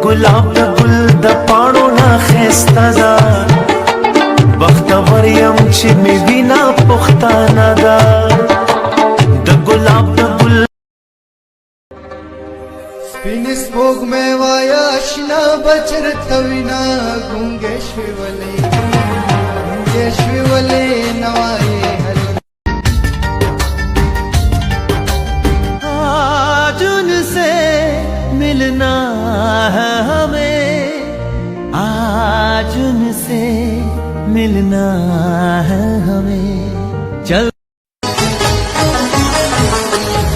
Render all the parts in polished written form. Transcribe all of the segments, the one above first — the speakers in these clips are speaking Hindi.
गुलाब द गुल द पाणो ना खस्ता दा बख्तवर यम छि मी बिना पुख्ताना दा द गुलाब द गुल स्पिनिस भोग में वाया अश्ना बचर तविना गूंगे शिवले नवाए आज उनसे मिलना है हमें, आज उनसे मिलना है हमें। चल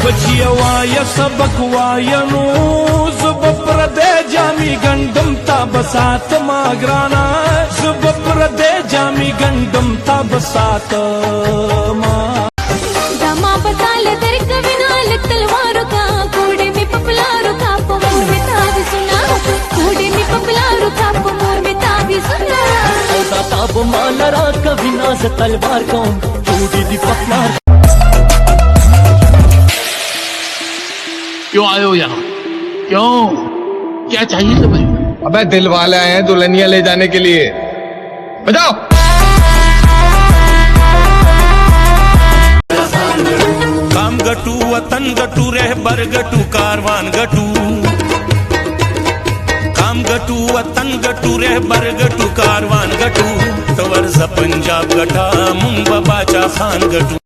बचियवाय सबकवायनु जुब प्रदे जामी गंडम ता बसात माग्राना जुब प्रदे जामी गंडम ता बसात मा दमा बताल दर्क विनाल तलवारों का कोड़े में पपलारों का पमोर में ताबी सुना कोड़े में पपलारों का पमोर में ताबी सुना ताब मालरा कभी नाज तलवार कौन चूड़ी दी पपलार। क्यों आए हो यहाँ? क्यों? क्या चाहिए तुम्हें? अबे दिल वाले आए हैं दुल्हनिया ले जाने के लिए। बजाओ। काम गटू वतन गटू रहबर गटू कारवान गटू काम गटू वतन गटू रहबर गटू कारवान गटू तवर पंजाब गटा मुंबा बाचा खान गटू।